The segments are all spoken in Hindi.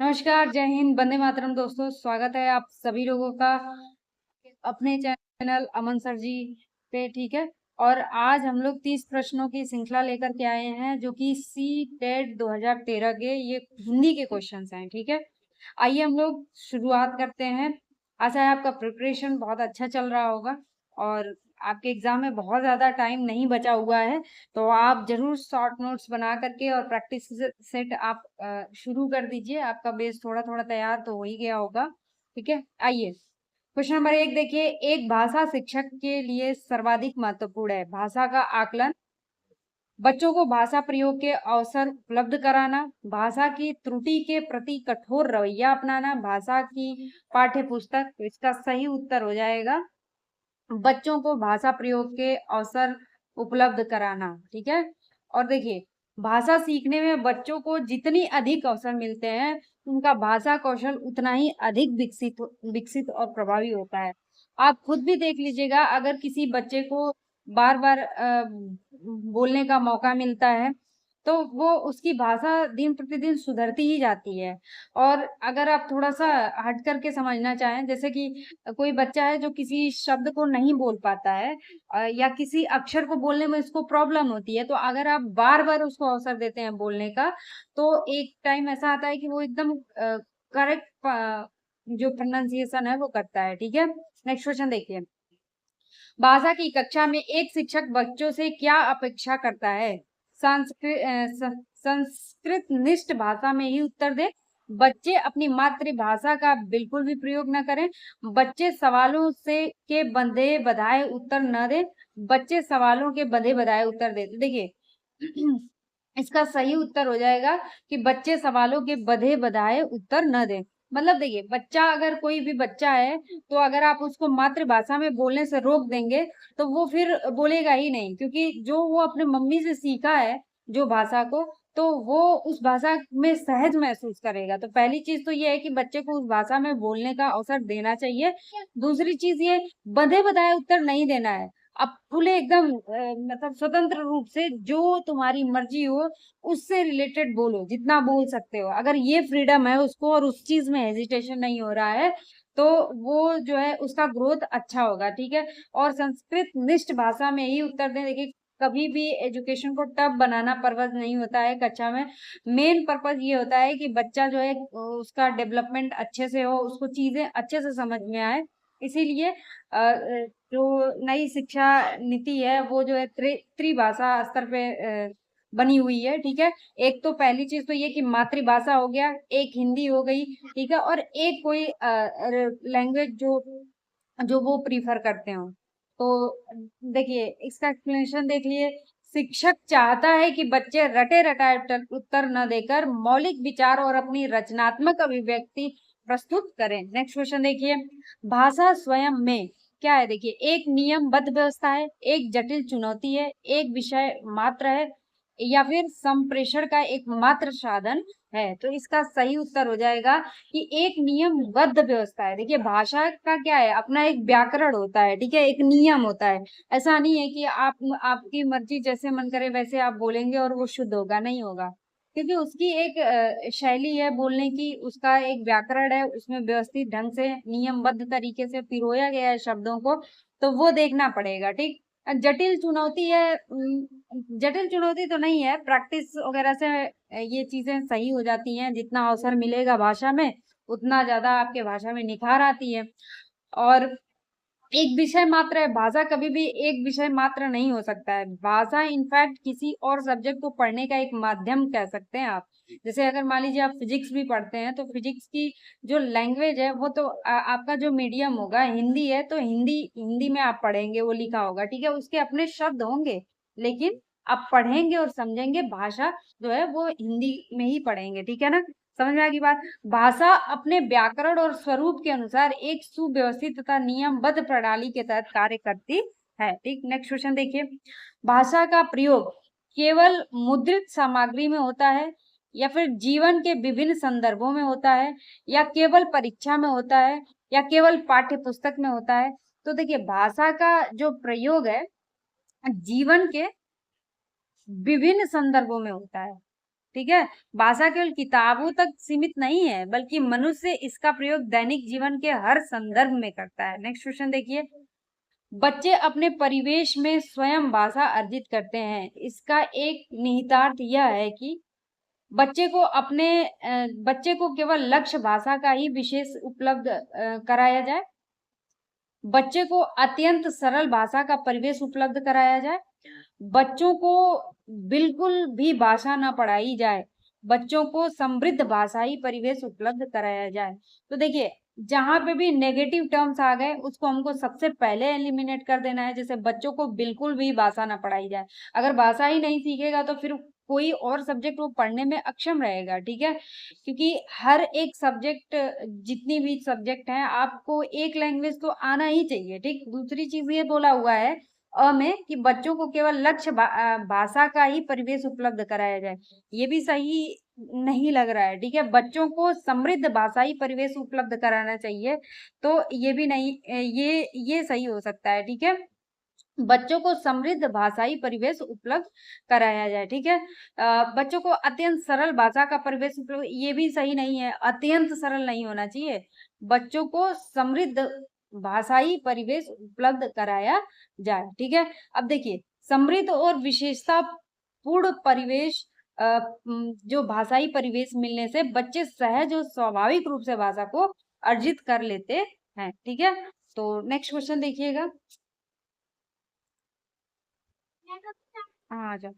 नमस्कार, जय हिंद, वंदे मातरम। दोस्तों, स्वागत है आप सभी लोगों का अपने चैनल अमन सर जी पे। ठीक है। और आज हम लोग 30 प्रश्नों की श्रृंखला लेकर के आए हैं, जो कि सी टेट 2013 के ये हिंदी के क्वेश्चंस हैं। ठीक है। आइए हम लोग शुरुआत करते हैं। आशा है आपका प्रिपरेशन बहुत अच्छा चल रहा होगा और आपके एग्जाम में बहुत ज्यादा टाइम नहीं बचा हुआ है। तो आप जरूर शॉर्ट नोट्स बना करके और प्रैक्टिस सेट आप शुरू कर दीजिए। आपका बेस थोड़ा थोड़ा तैयार तो हो ही गया होगा। ठीक है। आइए, क्वेश्चन नंबर 1 देखिए। एक भाषा शिक्षक के लिए सर्वाधिक महत्वपूर्ण है। भाषा का आकलन, बच्चों को भाषा प्रयोग के अवसर उपलब्ध कराना, भाषा की त्रुटि के प्रति कठोर रवैया अपनाना, भाषा की पाठ्य पुस्तक। तो इसका सही उत्तर हो जाएगा बच्चों को भाषा प्रयोग के अवसर उपलब्ध कराना। ठीक है। और देखिए, भाषा सीखने में बच्चों को जितनी अधिक अवसर मिलते हैं, उनका भाषा कौशल उतना ही अधिक विकसित और प्रभावी होता है। आप खुद भी देख लीजिएगा, अगर किसी बच्चे को बार बार बोलने का मौका मिलता है, तो वो उसकी भाषा दिन प्रतिदिन सुधरती ही जाती है। और अगर आप थोड़ा सा हट करके समझना चाहें, जैसे कि कोई बच्चा है जो किसी शब्द को नहीं बोल पाता है, या किसी अक्षर को बोलने में उसको प्रॉब्लम होती है, तो अगर आप बार बार उसको अवसर देते हैं बोलने का, तो एक टाइम ऐसा आता है कि वो एकदम करेक्ट जो प्रोनाउंसिएशन है वो करता है। ठीक है। नेक्स्ट क्वेश्चन देखिए। भाषा की कक्षा में एक शिक्षक बच्चों से क्या अपेक्षा करता है? संस्कृत निष्ठ भाषा में ही उत्तर दे। बच्चे अपनी मातृभाषा का बिल्कुल भी प्रयोग न करें। बच्चे सवालों से के बंधे बधाए उत्तर न दे। बच्चे सवालों के बंधे बधाए उत्तर दे। तो देखिए, इसका सही उत्तर हो जाएगा कि बच्चे सवालों के बंधे बधाए उत्तर न दे। मतलब देखिए, बच्चा, अगर कोई भी बच्चा है, तो अगर आप उसको मातृभाषा में बोलने से रोक देंगे, तो वो फिर बोलेगा ही नहीं, क्योंकि जो वो अपने मम्मी से सीखा है जो भाषा को, तो वो उस भाषा में सहज महसूस करेगा। तो पहली चीज तो ये है कि बच्चे को उस भाषा में बोलने का अवसर देना चाहिए। दूसरी चीज ये, बंधे बताए उत्तर नहीं देना है। अब खुले एकदम मतलब स्वतंत्र रूप से जो तुम्हारी मर्जी हो उससे रिलेटेड बोलो, जितना बोल सकते हो। अगर ये फ्रीडम है उसको और उस चीज में हेजिटेशन नहीं हो रहा है, तो वो जो है उसका ग्रोथ अच्छा होगा। ठीक है। और संस्कृत निष्ठ भाषा में ही उत्तर दें। देखिए, कभी भी एजुकेशन को टफ बनाना पर्पज नहीं होता है कक्षा में। मेन पर्पज ये होता है कि बच्चा जो है उसका डेवलपमेंट अच्छे से हो, उसको चीजें अच्छे से समझ में आए। इसीलिए जो नई शिक्षा नीति है वो जो है त्रिभाषा स्तर पे बनी हुई है। ठीक है। एक तो पहली चीज तो ये कि मातृभाषा हो गया, एक हिंदी हो गई। ठीक है। और एक कोई लैंग्वेज जो जो वो प्रीफर करते हो। तो देखिए, इसका एक्सप्लेनेशन देख लिए। शिक्षक चाहता है कि बच्चे रटे रटाए उत्तर न देकर मौलिक विचार और अपनी रचनात्मक अभिव्यक्ति प्रस्तुत करें। नेक्स्ट क्वेश्चन देखिए। भाषा स्वयं में क्या है? देखिए, एक नियमबद्ध व्यवस्था है, एक जटिल चुनौती है, एक विषय मात्र है, या फिर संप्रेषण का एक मात्र साधन है। तो इसका सही उत्तर हो जाएगा कि एक नियमबद्ध व्यवस्था है। देखिए, भाषा का क्या है, अपना एक व्याकरण होता है। ठीक है। एक नियम होता है। ऐसा नहीं है कि आप आपकी मर्जी जैसे मन करे वैसे आप बोलेंगे और वो शुद्ध होगा, नहीं होगा। क्योंकि उसकी एक शैली है बोलने की, उसका एक व्याकरण है, उसमें व्यवस्थित ढंग से नियमबद्ध तरीके से पिरोया गया है शब्दों को। तो वो देखना पड़ेगा। ठीक। जटिल चुनौती है, जटिल चुनौती तो नहीं है, प्रैक्टिस वगैरह से ये चीजें सही हो जाती हैं। जितना अवसर मिलेगा भाषा में, उतना ज्यादा आपके भाषा में निखार आती है। और एक विषय मात्र है, भाषा कभी भी एक विषय मात्र नहीं हो सकता है। भाषा इनफैक्ट किसी और सब्जेक्ट को पढ़ने का एक माध्यम कह सकते हैं आप। जैसे अगर मान लीजिए आप फिजिक्स भी पढ़ते हैं, तो फिजिक्स की जो लैंग्वेज है वो तो आपका जो मीडियम होगा हिंदी है, तो हिंदी हिंदी में आप पढ़ेंगे, वो लिखा होगा। ठीक है। उसके अपने शब्द होंगे, लेकिन आप पढ़ेंगे और समझेंगे भाषा जो है वो हिंदी में ही पढ़ेंगे। ठीक है ना? समझ में आ गई बात? भाषा अपने व्याकरण और स्वरूप के अनुसार एक सुव्यवस्थित तथा नियमबद्ध प्रणाली के तहत कार्य करती है। ठीक। नेक्स्ट क्वेश्चन देखिए। भाषा का प्रयोग केवल मुद्रित सामग्री में होता है, या फिर जीवन के विभिन्न संदर्भों में होता है, या केवल परीक्षा में होता है, या केवल पाठ्य पुस्तक में होता है? तो देखिए, भाषा का जो प्रयोग है जीवन के विभिन्न संदर्भों में होता है। ठीक है। भाषा केवल किताबों तक सीमित नहीं है, बल्कि मनुष्य इसका प्रयोग दैनिक जीवन के हर संदर्भ में करता है। नेक्स्ट क्वेश्चन देखिए, बच्चे अपने परिवेश में स्वयं भाषा अर्जित करते हैं। इसका एक निहितार्थ यह है कि बच्चे को केवल लक्ष्य भाषा का ही विशेष उपलब्ध कराया जाए, बच्चे को अत्यंत सरल भाषा का परिवेश उपलब्ध कराया जाए, बच्चों को बिल्कुल भी भाषा ना पढ़ाई जाए, बच्चों को समृद्ध भाषाई परिवेश उपलब्ध कराया जाए। तो देखिए, जहां पे भी नेगेटिव टर्म्स आ गए उसको हमको सबसे पहले एलिमिनेट कर देना है। जैसे बच्चों को बिल्कुल भी भाषा ना पढ़ाई जाए, अगर भाषा ही नहीं सीखेगा तो फिर कोई और सब्जेक्ट वो पढ़ने में अक्षम रहेगा, ठीक है। क्योंकि हर एक सब्जेक्ट, जितनी भी सब्जेक्ट हैं, आपको एक लैंग्वेज तो आना ही चाहिए, ठीक। दूसरी चीज ये बोला हुआ है में कि बच्चों को केवल लक्ष्य भाषा का ही परिवेश उपलब्ध कराया जाए, ये भी सही नहीं लग रहा है, ठीक है। बच्चों को समृद्ध भाषाई परिवेश उपलब्ध कराना चाहिए, तो ये भी नहीं, ये सही हो सकता है, ठीक है। बच्चों को समृद्ध भाषाई परिवेश उपलब्ध कराया जाए, ठीक है। बच्चों को अत्यंत सरल भाषा का परिवेश उपलब्ध, ये भी सही नहीं है, अत्यंत सरल नहीं होना चाहिए, बच्चों को समृद्ध भाषाई परिवेश उपलब्ध कराया जाए, ठीक है। अब देखिए, समृद्ध और विशेषता पूर्ण परिवेश, जो भाषाई परिवेश मिलने से बच्चे सहज और स्वाभाविक रूप से भाषा को अर्जित कर लेते हैं, ठीक है। तो नेक्स्ट क्वेश्चन देखिएगा। हाँ, आ जाओ।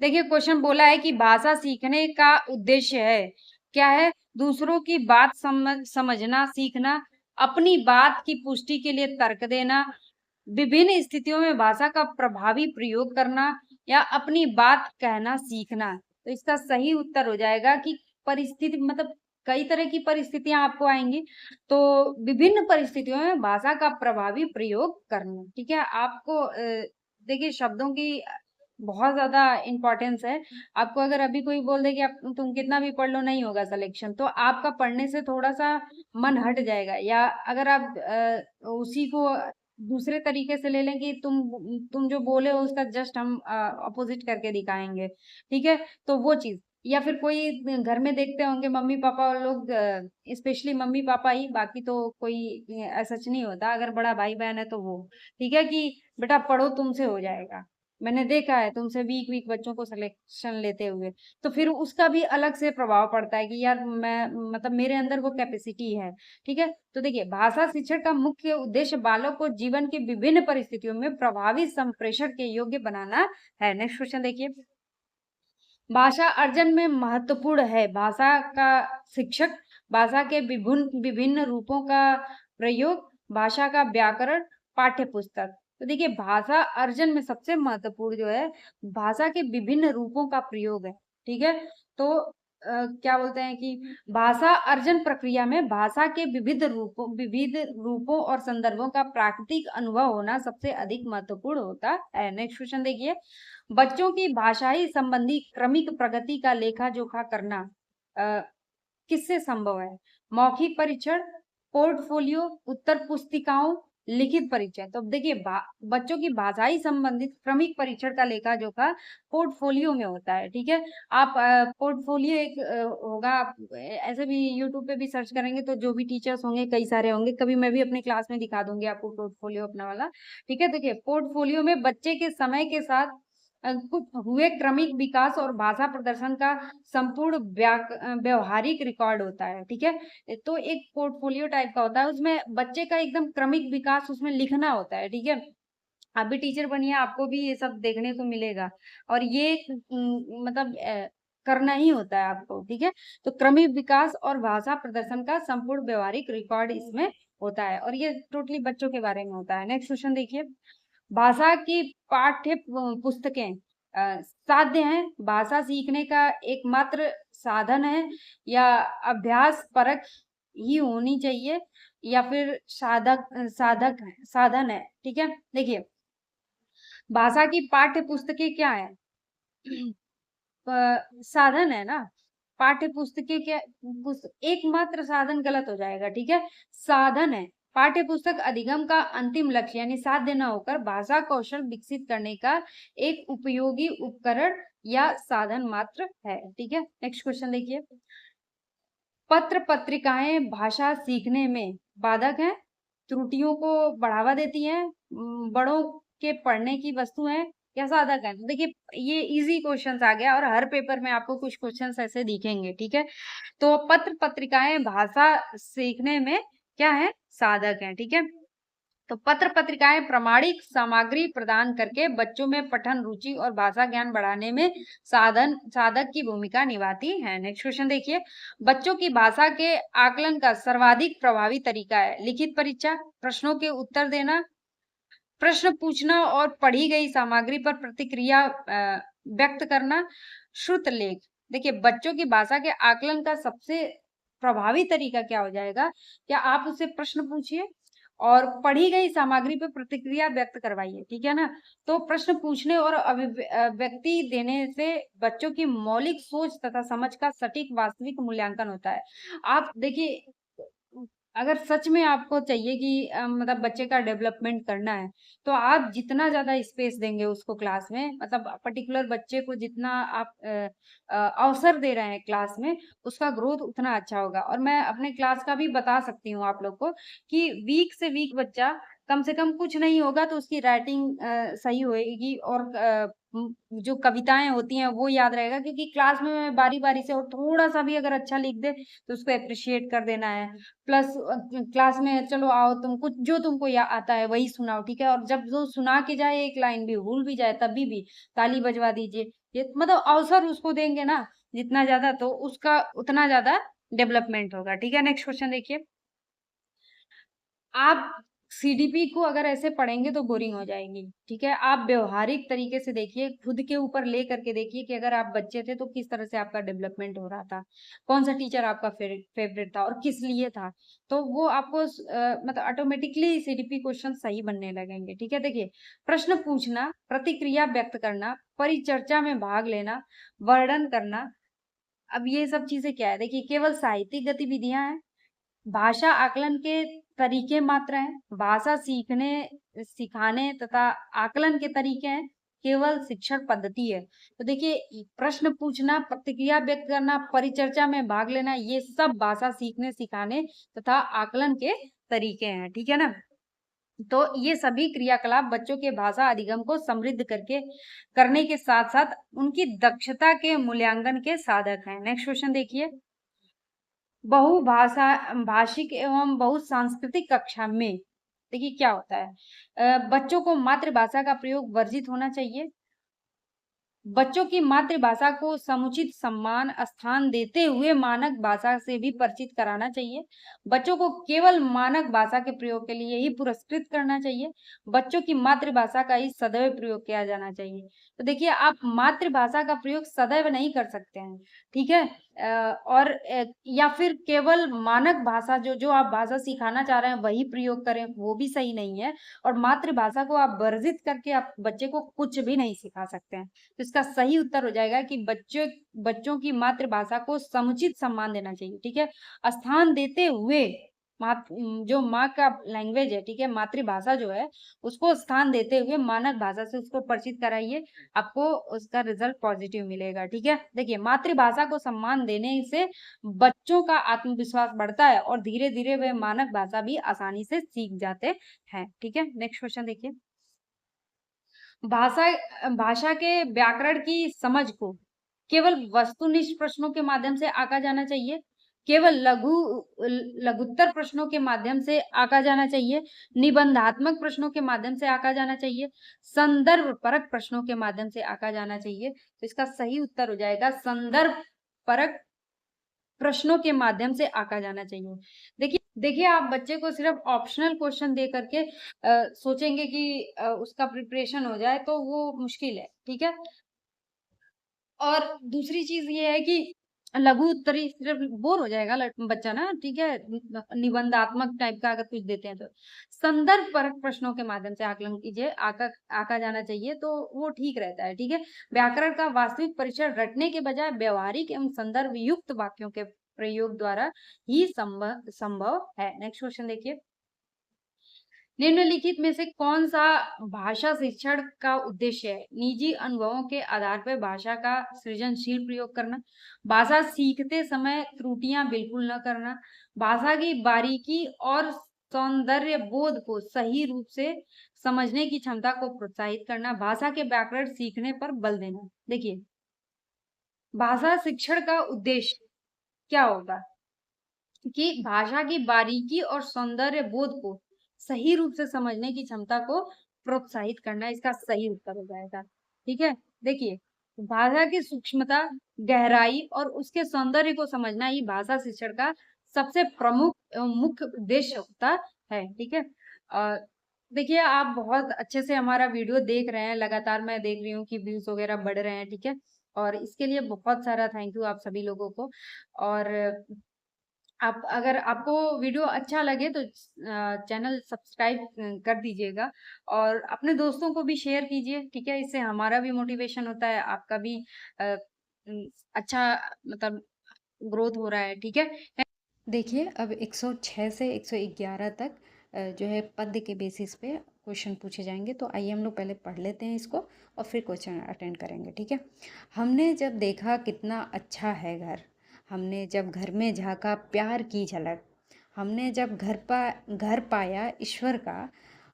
देखिए, क्वेश्चन बोला है कि भाषा सीखने का उद्देश्य है, क्या है? दूसरों की बात समझना सीखना, अपनी बात की पुष्टि के लिए तर्क देना, विभिन्न स्थितियों में भाषा का प्रभावी प्रयोग करना, या अपनी बात कहना सीखना। तो इसका सही उत्तर हो जाएगा कि परिस्थिति, मतलब कई तरह की परिस्थितियां आपको आएंगी, तो विभिन्न परिस्थितियों में भाषा का प्रभावी प्रयोग करना, ठीक है। आपको देखिए, शब्दों की बहुत ज्यादा इंपॉर्टेंस है। आपको अगर अभी कोई बोल दे कि आप तुम कितना भी पढ़ लो नहीं होगा सिलेक्शन, तो आपका पढ़ने से थोड़ा सा मन हट जाएगा। या अगर आप उसी को दूसरे तरीके से ले लें कि तुम जो बोले हो उसका जस्ट हम अपोजिट करके दिखाएंगे, ठीक है। तो वो चीज, या फिर कोई घर में देखते होंगे मम्मी पापा लोग, स्पेशली मम्मी पापा ही, बाकी तो कोई ऐसा नहीं होता, अगर बड़ा भाई बहन है तो वो, ठीक है, कि बेटा पढ़ो तुमसे हो जाएगा। मैंने देखा है तुमसे वीक वीक बच्चों को सिलेक्शन लेते हुए, तो फिर उसका भी अलग से प्रभाव पड़ता है कि यार मैं, मतलब मेरे अंदर वो कैपेसिटी है, ठीक है। तो देखिए, भाषा शिक्षण का मुख्य उद्देश्य बालक को जीवन की विभिन्न परिस्थितियों में प्रभावी संप्रेषण के योग्य बनाना है। नेक्स्ट क्वेश्चन देखिए, भाषा अर्जन में महत्वपूर्ण है भाषा का शिक्षक, भाषा के विभिन्न विभिन्न रूपों का प्रयोग, भाषा का व्याकरण, पाठ्य पुस्तक। तो देखिए, भाषा अर्जन में सबसे महत्वपूर्ण जो है भाषा के विभिन्न रूपों का प्रयोग है, ठीक है। तो क्या बोलते हैं कि भाषा अर्जन प्रक्रिया में भाषा के विविध रूपों और संदर्भों का प्राकृतिक अनुभव होना सबसे अधिक महत्वपूर्ण होता है। नेक्स्ट क्वेश्चन देखिए, बच्चों की भाषाई संबंधी क्रमिक प्रगति का लेखा जोखा करना किससे संभव है? मौखिक परीक्षण, पोर्टफोलियो, उत्तर पुस्तिकाओं, लिखित परीक्षण। तो अब देखिए, बच्चों की भाषाई संबंधित क्रमिक परीक्षण का लेखा जोखा पोर्टफोलियो में होता है, ठीक है। आप पोर्टफोलियो एक होगा, आप ऐसे भी यूट्यूब पे भी सर्च करेंगे तो जो भी टीचर्स होंगे कई सारे होंगे, कभी मैं भी अपनी क्लास में दिखा दूंगी आपको पोर्टफोलियो अपना वाला, ठीक है। देखिए, पोर्टफोलियो में बच्चे के समय के साथ कुछ हुए क्रमिक विकास और भाषा प्रदर्शन का संपूर्ण व्यवहारिक रिकॉर्ड होता है, ठीक है। तो एक पोर्टफोलियो टाइप का होता है, उसमें बच्चे का एकदम क्रमिक विकास उसमें लिखना होता है, ठीक है। आप भी टीचर बनिए, आपको भी ये सब देखने को मिलेगा, और ये मतलब करना ही होता है आपको, ठीक है। तो क्रमिक विकास और भाषा प्रदर्शन का संपूर्ण व्यवहारिक रिकॉर्ड इसमें होता है, और ये टोटली बच्चों के बारे में होता है। नेक्स्ट क्वेश्चन देखिए, भाषा की पाठ्य पुस्तकें साध्य हैं, भाषा सीखने का एकमात्र साधन है, या अभ्यास परक ही होनी चाहिए, या फिर साधन है, ठीक है। देखिए, भाषा की पाठ्य पुस्तकें क्या है? साधन है ना। पाठ्य पुस्तकें क्या, एकमात्र साधन गलत हो जाएगा, ठीक है। साधन है, पाठ्य पुस्तक अधिगम का अंतिम लक्ष्य यानी साध्य न होकर भाषा कौशल विकसित करने का एक उपयोगी उपकरण या साधन मात्र है। ठीक है, नेक्स्ट क्वेश्चन देखिए। पत्र पत्रिकाएं भाषा सीखने में बाधक हैं, त्रुटियों को बढ़ावा देती हैं, बड़ों के पढ़ने की वस्तु है या साधक है। देखिए ये इजी क्वेश्चंस आ गया और हर पेपर में आपको कुछ क्वेश्चंस ऐसे दिखेंगे। ठीक है, तो पत्र पत्रिकाएं भाषा सीखने में क्या है, साधक है। ठीक है, तो पत्र पत्रिकाएं प्रामाणिक सामग्री प्रदान करके बच्चों में पठन रुचि और भाषा ज्ञान बढ़ाने में साधक की भूमिका निभाती हैं। नेक्स्ट क्वेश्चन देखिए। बच्चों की भाषा के आकलन का सर्वाधिक प्रभावी तरीका है लिखित परीक्षा, प्रश्नों के उत्तर देना, प्रश्न पूछना और पढ़ी गई सामग्री पर प्रतिक्रिया व्यक्त करना, श्रुत लेख। देखिए बच्चों की भाषा के आकलन का सबसे प्रभावी तरीका क्या हो जाएगा, क्या आप उससे प्रश्न पूछिए और पढ़ी गई सामग्री पर प्रतिक्रिया व्यक्त करवाइए। ठीक है ना, तो प्रश्न पूछने और अभिव्यक्ति देने से बच्चों की मौलिक सोच तथा समझ का सटीक वास्तविक मूल्यांकन होता है। आप देखिए अगर सच में आपको चाहिए कि मतलब बच्चे का डेवलपमेंट करना है, तो आप जितना ज्यादा स्पेस देंगे उसको क्लास में, मतलब पर्टिकुलर बच्चे को जितना आप अवसर दे रहे हैं क्लास में, उसका ग्रोथ उतना अच्छा होगा। और मैं अपने क्लास का भी बता सकती हूँ आप लोग को कि वीक से वीक बच्चा कम से कम कुछ नहीं होगा तो उसकी राइटिंग सही होएगी और जो कविताएं होती हैं वो याद रहेगा, क्योंकि क्लास में बारी बारी से और थोड़ा सा भी अगर अच्छा लिख दे तो उसको अप्रिशिएट कर देना है। प्लस क्लास में चलो आओ तुम कुछ जो तुमको आता है वही सुनाओ। ठीक है, और जब जो सुना के जाए एक लाइन भी भूल भी जाए तभी भी ताली बजवा दीजिए। ये मतलब अवसर उसको देंगे ना जितना ज्यादा, तो उसका उतना ज्यादा डेवलपमेंट होगा। ठीक है, नेक्स्ट क्वेश्चन देखिए। आप सीडीपी को अगर ऐसे पढ़ेंगे तो बोरिंग हो जाएंगी। ठीक है, आप व्यवहारिक तरीके से देखिए, खुद के ऊपर ले करके देखिए कि अगर आप बच्चे थे तो किस तरह से आपका डेवलपमेंट हो रहा था, कौन सा टीचर आपका फेवरेट था और किस लिए था, तो वो आपको मतलब ऑटोमेटिकली सीडीपी क्वेश्चन सही बनने लगेंगे। ठीक है, देखिए प्रश्न पूछना, प्रतिक्रिया व्यक्त करना, परिचर्चा में भाग लेना, वर्णन करना। अब ये सब चीजें क्या है, देखिए केवल साहित्यिक गतिविधियां हैं, भाषा आकलन के तरीके मात्र हैं, भाषा सीखने सिखाने तथा आकलन के तरीके हैं, केवल शिक्षण पद्धति है। तो देखिए प्रश्न पूछना, प्रतिक्रिया व्यक्त करना, परिचर्चा में भाग लेना, ये सब भाषा सीखने सिखाने तथा आकलन के तरीके हैं। ठीक है ना, तो ये सभी क्रियाकलाप बच्चों के भाषा अधिगम को समृद्ध करने के साथ साथ उनकी दक्षता के मूल्यांकन के साधक हैं। नेक्स्ट क्वेश्चन देखिए। बहुभाषा भाषिक एवं बहुसांस्कृतिक कक्षा में देखिए क्या होता है, बच्चों को मातृभाषा का प्रयोग वर्जित होना चाहिए। बच्चों की मातृभाषा को समुचित सम्मान स्थान देते हुए मानक भाषा से भी परिचित कराना चाहिए। बच्चों को केवल मानक भाषा के प्रयोग के लिए ही पुरस्कृत करना चाहिए। बच्चों की मातृभाषा का ही सदैव प्रयोग किया जाना चाहिए। तो देखिए आप मातृभाषा का प्रयोग सदैव नहीं कर सकते हैं। ठीक है, और या फिर केवल मानक भाषा जो जो आप भाषा सिखाना चाह रहे हैं वही प्रयोग करें, वो भी सही नहीं है। और मातृभाषा को आप वर्जित करके आप बच्चे को कुछ भी नहीं सिखा सकते हैं। तो इसका सही उत्तर हो जाएगा कि बच्चों की मातृभाषा को समुचित सम्मान देना चाहिए। ठीक है, स्थान देते हुए जो माँ का लैंग्वेज है, ठीक है, मातृभाषा जो है उसको स्थान देते हुए मानक भाषा से उसको परिचित कराइए, आपको उसका रिजल्ट पॉजिटिव मिलेगा। ठीक है, देखिए मातृभाषा को सम्मान देने से बच्चों का आत्मविश्वास बढ़ता है और धीरे धीरे वे मानक भाषा भी आसानी से सीख जाते हैं। ठीक है, नेक्स्ट क्वेश्चन देखिए। भाषा भाषा के व्याकरण की समझ को केवल वस्तुनिष्ठ प्रश्नों के माध्यम से आंका जाना चाहिए, केवल लघुत्तर प्रश्नों के माध्यम से आंका जाना चाहिए, निबंधात्मक प्रश्नों के माध्यम से आंका जाना चाहिए, संदर्भ परक प्रश्नों के माध्यम से आंका जाना चाहिए। तो इसका सही उत्तर हो जाएगा संदर्भ परक प्रश्नों के माध्यम से आंका जाना चाहिए। देखिए आप बच्चे को सिर्फ ऑप्शनल क्वेश्चन दे करके सोचेंगे कि उसका प्रिपरेशन हो जाए तो वो मुश्किल है। ठीक है, और दूसरी चीज ये है कि लघु उत्तरी सिर्फ बोर हो जाएगा बच्चा ना। ठीक है, निबंधात्मक टाइप का अगर कुछ देते हैं तो संदर्भ परक प्रश्नों के माध्यम से आकलन कीजिए, आका जाना चाहिए तो वो ठीक रहता है। ठीक है, व्याकरण का वास्तविक परिचय रटने के बजाय व्यवहारिक एवं संदर्भ युक्त वाक्यों के प्रयोग द्वारा ही संभव है। नेक्स्ट क्वेश्चन देखिए। निम्नलिखित में से कौन सा भाषा शिक्षण का उद्देश्य है? निजी अनुभवों के आधार पर भाषा का सृजनशील प्रयोग करना, भाषा सीखते समय त्रुटियां बिल्कुल न करना, भाषा की बारीकी और सौंदर्य बोध को सही रूप से समझने की क्षमता को प्रोत्साहित करना, भाषा के व्याकरण सीखने पर बल देना। देखिए, भाषा शिक्षण का उद्देश्य क्या होगा कि भाषा की बारीकी और सौंदर्य बोध को सही रूप से समझने की क्षमता को प्रोत्साहित करना, इसका सही उत्तर हो जाएगा। ठीक है, देखिए, भाषा की सूक्ष्मता, गहराई और उसके सौंदर्य को समझना ही भाषा शिक्षण का सबसे प्रमुख एवं मुख्य उद्देश्य होता है। ठीक है, देखिए, आप बहुत अच्छे से हमारा वीडियो देख रहे हैं, लगातार मैं देख रही हूँ कि व्यूज वगैरह बढ़ रहे हैं। ठीक है, और इसके लिए बहुत सारा थैंक यू आप सभी लोगों को। और आप, अगर आपको वीडियो अच्छा लगे तो चैनल सब्सक्राइब कर दीजिएगा और अपने दोस्तों को भी शेयर कीजिए। ठीक है, इससे हमारा भी मोटिवेशन होता है, आपका भी अ, अच्छा, मतलब ग्रोथ हो रहा है। ठीक है, देखिए, अब 106 से 111 तक जो है पद्य के बेसिस पे क्वेश्चन पूछे जाएंगे। तो आइए हम लोग पहले पढ़ लेते हैं इसको और फिर क्वेश्चन अटेंड करेंगे। ठीक है, हमने जब देखा कितना अच्छा है घर, हमने जब घर में झांका प्यार की झलक, हमने जब घर पाया ईश्वर का,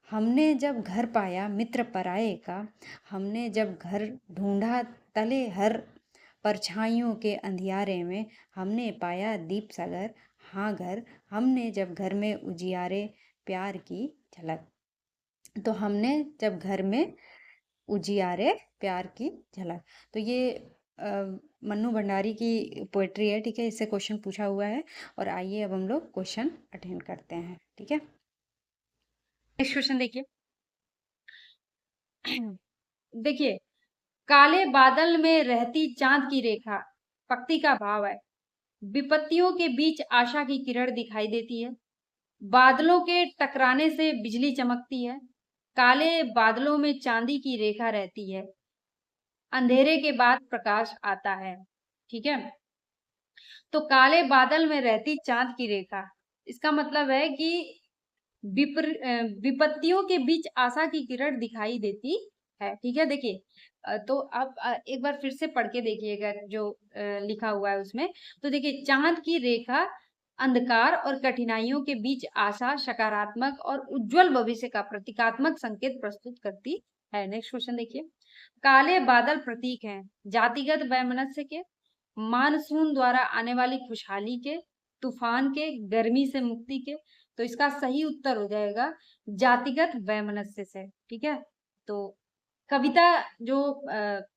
हमने जब घर पाया मित्र पराये का, हमने जब घर ढूंढा तले हर परछाइयों के अंधियारे में, हमने पाया दीप सागर हाँ घर, हमने जब घर में उजियारे प्यार की झलक। तो हमने जब घर में उजियारे प्यार की झलक, तो ये मन्नू भंडारी की पोएट्री है। ठीक है, इससे क्वेश्चन पूछा हुआ है। और आइए अब हम लोग क्वेश्चन अटेंड करते हैं। ठीक है, नेक्स्ट क्वेश्चन देखिए। देखिए, काले बादल में रहती चांद की रेखा, पक्ति का भाव है। विपत्तियों के बीच आशा की किरण दिखाई देती है। बादलों के टकराने से बिजली चमकती है। काले बादलों में चांदी की रेखा रहती है। अंधेरे के बाद प्रकाश आता है। ठीक है, तो काले बादल में रहती चांद की रेखा, इसका मतलब है कि विपत्तियों के बीच आशा की किरण दिखाई देती है। ठीक है, देखिए, तो आप एक बार फिर से पढ़ के देखिएगा जो लिखा हुआ है उसमें। तो देखिए, चांद की रेखा अंधकार और कठिनाइयों के बीच आशा, सकारात्मक और उज्जवल भविष्य का प्रतीकात्मक संकेत प्रस्तुत करती है। नेक्स्ट क्वेश्चन देखिए। काले बादल प्रतीक हैं जातिगत वैमनस्य के, मानसून द्वारा आने वाली खुशहाली के, तूफान के, गर्मी से मुक्ति के। तो इसका सही उत्तर हो जाएगा जातिगत वैमनस्य से। ठीक है, तो कविता जो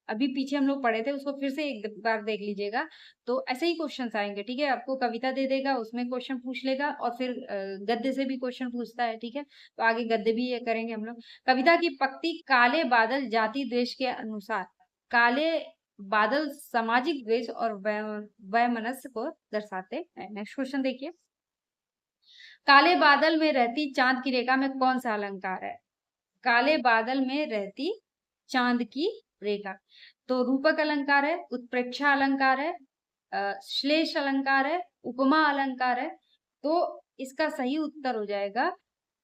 अभी पीछे हम लोग पढ़े थे उसको फिर से एक बार देख लीजिएगा, तो ऐसे ही क्वेश्चंस आएंगे। ठीक है, आपको कविता दे देगा, उसमें क्वेश्चन पूछ लेगा और फिर गद्य से भी क्वेश्चन पूछता है। ठीक है, तो आगे गद्य भी ये करेंगे हम लोग। कविता की पंक्ति, काले बादल जाति द्वेष के अनुसार, काले बादल सामाजिक द्वेष और वैमनस्य को दर्शाते हैं। नेक्स्ट क्वेश्चन देखिए। काले बादल में रहती चांद की रेखा में कौन सा अलंकार है? काले बादल में रहती चांद की रेखा, तो रूपक अलंकार है, उत्प्रेक्षा अलंकार है, श्लेष अलंकार है, उपमा अलंकार है। तो इसका सही उत्तर हो जाएगा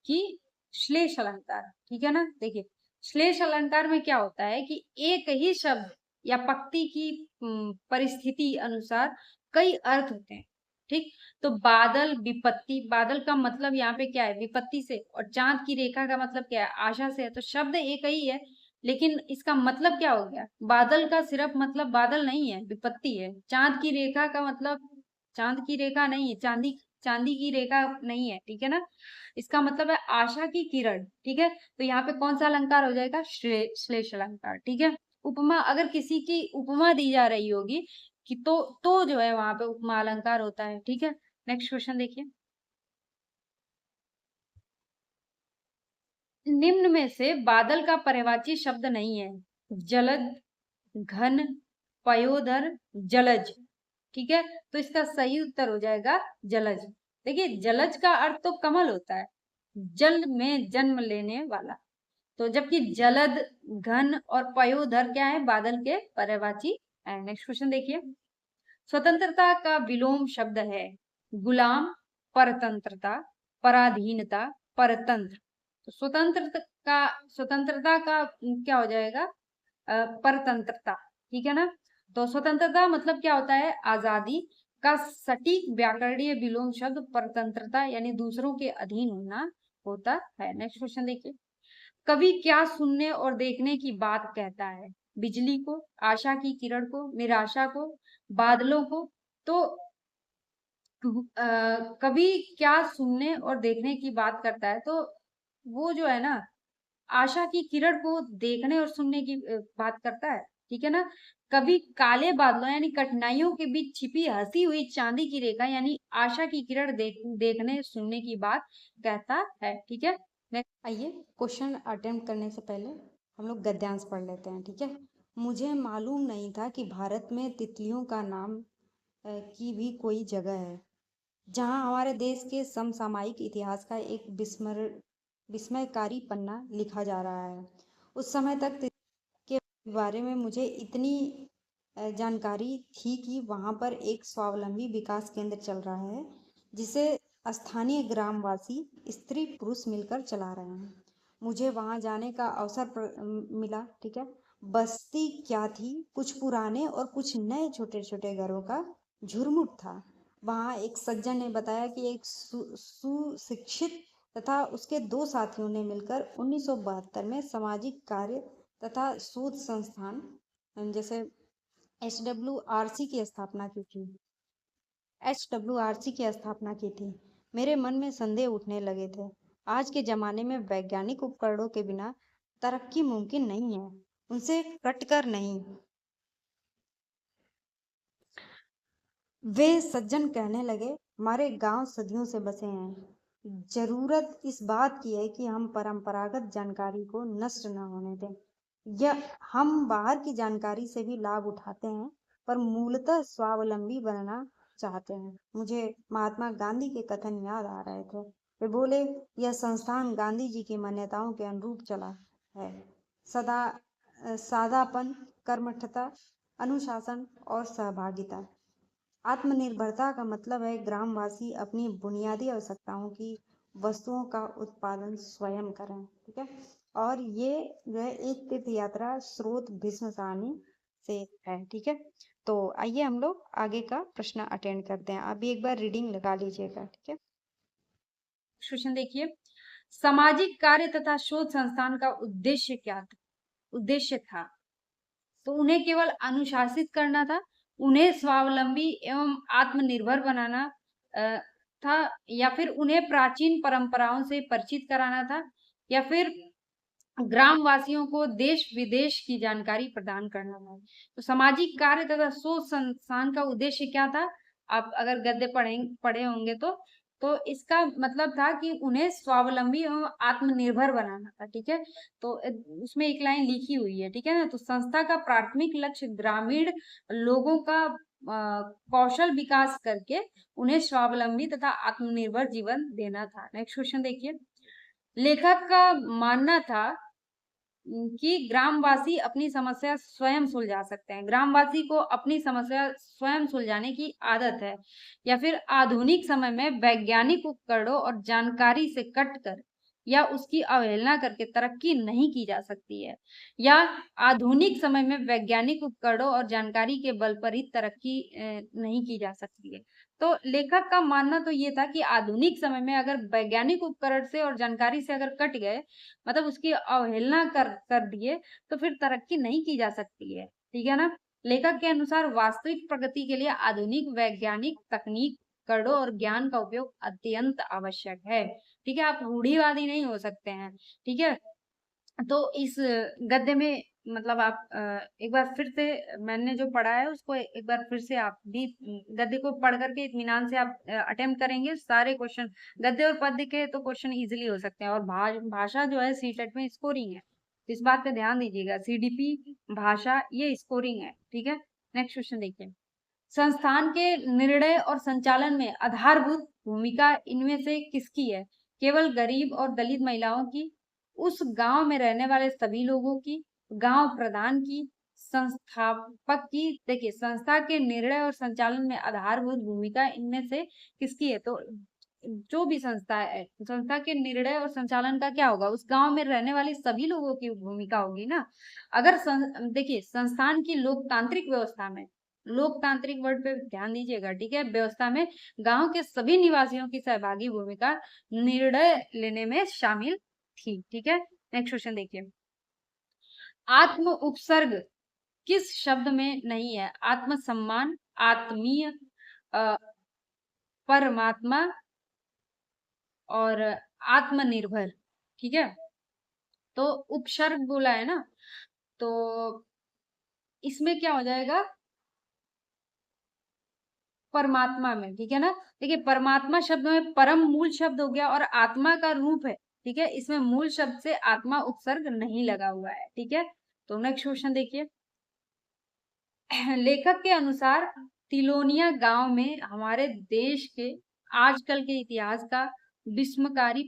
कि श्लेष अलंकार। ठीक है ना, देखिए, श्लेष अलंकार में क्या होता है कि एक ही शब्द या पंक्ति की परिस्थिति अनुसार कई अर्थ होते हैं। ठीक, तो बादल विपत्ति, बादल का मतलब यहाँ पे क्या है? विपत्ति से, और चांद की रेखा का मतलब क्या है? आशा से है। तो शब्द एक ही है, लेकिन इसका मतलब क्या हो गया? बादल का सिर्फ मतलब बादल नहीं है, विपत्ति है। चांद की रेखा का मतलब चांद की रेखा नहीं है, चांदी चांदी की रेखा नहीं है। ठीक है ना, इसका मतलब है आशा की किरण। ठीक है, तो यहाँ पे कौन सा अलंकार हो जाएगा? श्लेष अलंकार। ठीक है, उपमा, अगर किसी की उपमा दी जा रही होगी कि तो जो है वहां पे उपमा अलंकार होता है। ठीक है, नेक्स्ट क्वेश्चन देखिए। निम्न में से बादल का पर्यायवाची शब्द नहीं है। जलद, घन, पयोधर, जलज। ठीक है, तो इसका सही उत्तर हो जाएगा जलज। देखिए, जलज का अर्थ तो कमल होता है, जल में जन्म लेने वाला। तो जबकि जलद, घन और पयोधर क्या है? बादल के पर्यायवाची है। नेक्स्ट क्वेश्चन देखिए। स्वतंत्रता का विलोम शब्द है गुलाम, परतंत्रता, पराधीनता, परतंत्र। तो स्वतंत्रता का क्या हो जाएगा? परतंत्रता। ठीक है ना? तो स्वतंत्रता मतलब क्या होता है? आजादी का सटीक व्याकरणीय विलोम शब्द परतंत्रता यानी दूसरों के अधीन होना होता है। नेक्स्ट क्वेश्चन देखिए। कवि क्या सुनने और देखने की बात कहता है? बिजली को, आशा की किरण को, निराशा को, बादलों को। तो कवि क्या सुनने और देखने की बात करता है? तो वो जो है ना, आशा की किरण को देखने और सुनने की बात करता है। ठीक है ना? कभी काले बादलों यानी कठिनाइयों के बीच छिपी हंसी हुई चांदी की रेखा यानी आशा की किरण देखने सुनने की बात कहता है। ठीक है? नेक्स्ट आइए, क्वेश्चन अटेम्प्ट करने से पहले हम लोग गद्यांश पढ़ लेते हैं। ठीक है? मुझे मालूम नहीं था कि भारत में तितलियों का नाम की भी कोई जगह है, जहां हमारे देश के समसामयिक इतिहास का एक विस्मयकारी पन्ना लिखा जा रहा है। उस समय तक के बारे में मुझे इतनी जानकारी थी कि वहां पर एक स्वावलंबी विकास केंद्र चल रहा है, जिसे स्थानीय ग्रामवासी स्त्री पुरुष मिलकर चला रहे हैं। मुझे वहां जाने का अवसर मिला। ठीक है? बस्ती क्या थी? कुछ पुराने और कुछ नए छोटे छोटे घरों का झुरमुट था। वहां एक सज्जन ने बताया कि एक सुशिक्षित तथा उसके दो साथियों ने मिलकर 1972 में सामाजिक कार्य तथा शोध संस्थान जैसे HWRC की स्थापना की थी। HWRC की स्थापना की थी। मेरे मन में संदेह उठने लगे थे। आज के जमाने में वैज्ञानिक उपकरणों के बिना तरक्की मुमकिन नहीं है, उनसे कटकर नहीं। वे सज्जन कहने लगे, हमारे गांव सदियों से बसे हैं। जरूरत इस बात की है कि हम परंपरागत जानकारी को नष्ट न होने दें। यह हम बाहर की जानकारी से भी लाभ उठाते हैं, पर मूलतः स्वावलंबी बनना चाहते हैं। मुझे महात्मा गांधी के कथन याद आ रहे थे। वे बोले, यह संस्थान गांधी जी की मान्यताओं के अनुरूप चला है। सदा सादापन, कर्मठता, अनुशासन और सहभागिता। आत्मनिर्भरता का मतलब है ग्रामवासी अपनी बुनियादी आवश्यकताओं की वस्तुओं का उत्पादन स्वयं करें। ठीक है? और ये जो है एक तीर्थ यात्रा स्रोत भीष्म सारणी से है। ठीक है? तो आइए हम लोग आगे का प्रश्न अटेंड करते हैं। अभी एक बार रीडिंग लगा लीजिएगा। ठीक है? क्वेश्चन देखिए। सामाजिक कार्य तथा शोध संस्थान का उद्देश्य क्या था? उद्देश्य था तो उन्हें केवल अनुशासित करना था, उन्हें स्वावलंबी एवं आत्मनिर्भर बनाना था, या फिर उन्हें प्राचीन परंपराओं से परिचित कराना था, या फिर ग्रामवासियों को देश विदेश की जानकारी प्रदान करना था। तो सामाजिक कार्य तथा शोध संस्थान का उद्देश्य क्या था? आप अगर गद्य पढ़े होंगे तो इसका मतलब था कि उन्हें स्वावलंबी एवं आत्मनिर्भर बनाना था। ठीक है? तो उसमें एक लाइन लिखी हुई है। ठीक है ना? तो संस्था का प्राथमिक लक्ष्य ग्रामीण लोगों का कौशल विकास करके उन्हें स्वावलंबी तथा आत्मनिर्भर जीवन देना था। नेक्स्ट क्वेश्चन देखिए। लेखक का मानना था कि ग्रामवासी अपनी समस्या स्वयं सुलझा सकते हैं। ग्रामवासी को अपनी समस्या स्वयं सुलझाने की आदत है, या फिर आधुनिक समय में वैज्ञानिक उपकरणों और जानकारी से कटकर या उसकी अवहेलना करके तरक्की नहीं की जा सकती है, या आधुनिक समय में वैज्ञानिक उपकरणों और जानकारी के बल पर ही तरक्की नहीं की जा सकती है। तो लेखक का मानना तो ये था कि आधुनिक समय में अगर वैज्ञानिक उपकरण से और जानकारी से अगर कट गए, मतलब उसकी अवहेलना कर दिए, तो फिर तरक्की नहीं की जा सकती है। ठीक है ना? लेखक के अनुसार वास्तविक प्रगति के लिए आधुनिक वैज्ञानिक तकनीक, कड़ों और ज्ञान का उपयोग अत्यंत आवश्यक है। ठीक है? आप रूढ़िवादी नहीं हो सकते हैं। ठीक है? तो इस गद्य में मतलब आप एक बार फिर से मैंने जो पढ़ा है उसको एक बार फिर से आप भी गद्य को पढ़ करके इत्मीनान से आप अटेम्प्ट करेंगे सारे क्वेश्चन। गद्य और पद्य के तो क्वेश्चन इजीली हो सकते हैं, और भाषा जो है सीटेट में स्कोरिंग है, तो इस बात पे ध्यान दीजिएगा। सीडीपी भाषा ये स्कोरिंग है। ठीक है? नेक्स्ट क्वेश्चन देखिए। संस्थान के निर्णय और संचालन में आधारभूत भूमिका इनमें से किसकी है? केवल गरीब और दलित महिलाओं की, उस गांव में रहने वाले सभी लोगों की, गांव प्रधान की, संस्थापक की? देखिए, संस्था के निर्णय और संचालन में आधारभूत भूमिका इनमें से किसकी है? तो जो भी संस्था है, संस्था के निर्णय और संचालन का क्या होगा, उस गांव में रहने वाले सभी लोगों की भूमिका होगी ना। अगर देखिए संस्थान की लोकतांत्रिक व्यवस्था में, लोकतांत्रिक वर्ड पे ध्यान दीजिएगा, ठीक है, व्यवस्था में गांव के सभी निवासियों की सहभागी भूमिका निर्णय लेने में शामिल थी, ठीक है। नेक्स्ट क्वेश्चन देखिए, आत्म उपसर्ग किस शब्द में नहीं है? आत्मसम्मान, आत्मीय, अ, परमात्मा और आत्मनिर्भर, ठीक है। तो उपसर्ग बोला है ना, तो इसमें क्या हो जाएगा, परमात्मा में, ठीक है ना। देखिए परमात्मा शब्द में परम मूल शब्द हो गया और आत्मा का रूप है, ठीक है, इसमें मूल शब्द से आत्मा उपसर्ग नहीं लगा हुआ है, ठीक है। तो नेक्स्ट क्वेश्चन देखिए, लेखक के अनुसार तिलोनिया गांव में हमारे देश के आजकल के इतिहास का विस्मयकारी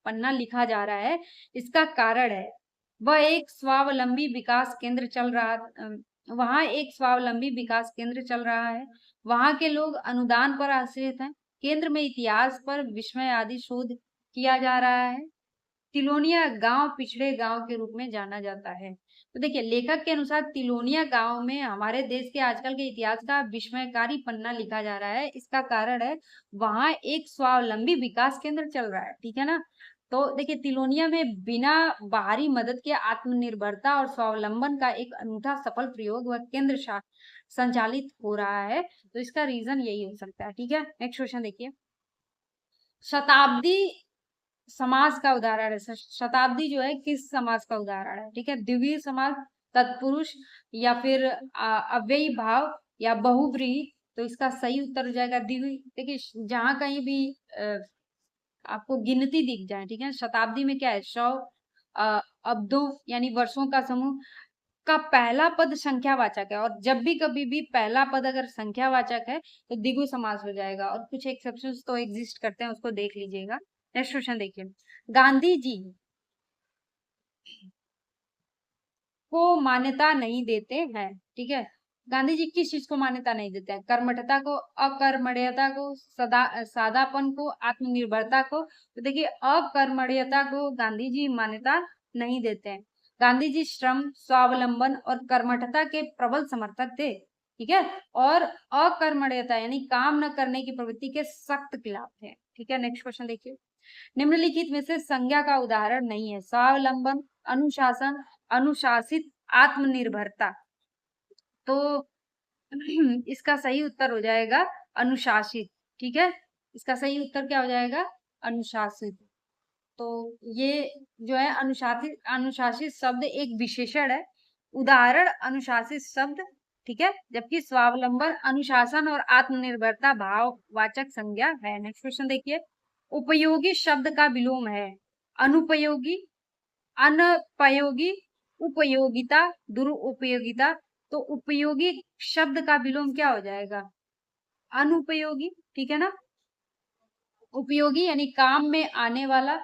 पन्ना लिखा जा रहा है। इसका कारण है वह एक स्वावलंबी विकास केंद्र चल रहा वहाँ एक स्वावलंबी विकास केंद्र चल रहा है। वहाँ के लोग अनुदान पर आश्रित हैं। केंद्र में इतिहास पर विस्मय आदि शोध किया जा रहा है। तिलोनिया गांव पिछड़े गांव के रूप में जाना जाता है। तो देखिए लेखक के अनुसार तिलोनिया गांव में हमारे देश के आजकल के इतिहास का विस्मयकारी पन्ना लिखा जा रहा है। इसका कारण है वहां एक स्वावलंबी विकास केंद्र चल रहा है, ठीक है ना। तो देखिए तिलोनिया में बिना बाहरी मदद के आत्मनिर्भरता और स्वावलंबन का एक अनूठा सफल प्रयोग व केंद्र संचालित हो रहा है। तो इसका रीजन यही हो सकता है, ठीक है। नेक्स्ट क्वेश्चन देखिए, शताब्दी समाज का उदाहरण है। शताब्दी जो है किस समाज का उदाहरण है, ठीक है, द्विवीय समाज, तत्पुरुष, या फिर अव्ययी भाव, या बहुब्रीहि। तो इसका सही उत्तर हो जाएगा द्विवीय। देखिए जहां कहीं भी आपको गिनती दिख जाए, ठीक है, शताब्दी में क्या है, 100 अब्दों यानी वर्षों का समूह का पहला पद संख्यावाचक है, और जब भी कभी भी पहला पद अगर संख्यावाचक है तो द्विगु समास हो जाएगा, और कुछ एक्सेप्शंस तो एग्जिस्ट करते हैं, उसको देख लीजिएगा। नेक्स्ट क्वेश्चन देखिए, गांधी जी को मान्यता नहीं देते हैं, ठीक है। गांधी जी किस चीज को मान्यता नहीं देते हैं? कर्मठता को, अकर्मण्यता को, सादापन को, आत्मनिर्भरता को। तो देखिए अकर्मण्यता को गांधी जी मान्यता नहीं देते हैं। गांधी जी श्रम, स्वावलंबन और कर्मठता के प्रबल समर्थक थे, ठीक है, और अकर्मण्यता यानी काम न करने की प्रवृत्ति के सख्त खिलाफ थे, ठीक है। नेक्स्ट क्वेश्चन देखिए, निम्नलिखित में से संज्ञा का उदाहरण नहीं है, स्वावलंबन, अनुशासन, अनुशासित, आत्मनिर्भरता। तो इसका सही उत्तर हो जाएगा अनुशासित, ठीक है। इसका सही उत्तर क्या हो जाएगा, अनुशासित। तो ये जो है अनुशासित, अनुशासित शब्द एक विशेषण है, उदाहरण अनुशासित शब्द, ठीक है, जबकि स्वावलंबन, अनुशासन और आत्मनिर्भरता भाववाचक संज्ञा है। नेक्स्ट क्वेश्चन देखिए, उपयोगी शब्द का विलोम है, अनुपयोगी, अनुपयोगी, उपयोगिता, दुरुपयोगिता। तो उपयोगी शब्द का विलोम क्या हो जाएगा, अनुपयोगी, ठीक है ना। उपयोगी यानी काम में आने वाला,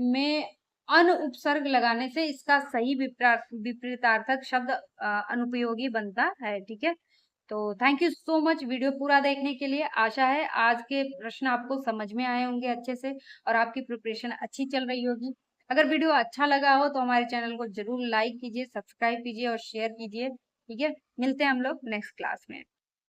में अन उपसर्ग लगाने से इसका सही विपरीतार्थक शब्द अनुपयोगी बनता है, ठीक है। तो thank you so much video पूरा देखने के लिए। आशा है आज के प्रश्न आपको समझ में आए होंगे अच्छे से और आपकी प्रिपरेशन अच्छी चल रही होगी। अगर वीडियो अच्छा लगा हो तो हमारे चैनल को जरूर लाइक कीजिए, सब्सक्राइब कीजिए और शेयर कीजिए, ठीक है। मिलते हैं हम लोग नेक्स्ट क्लास में।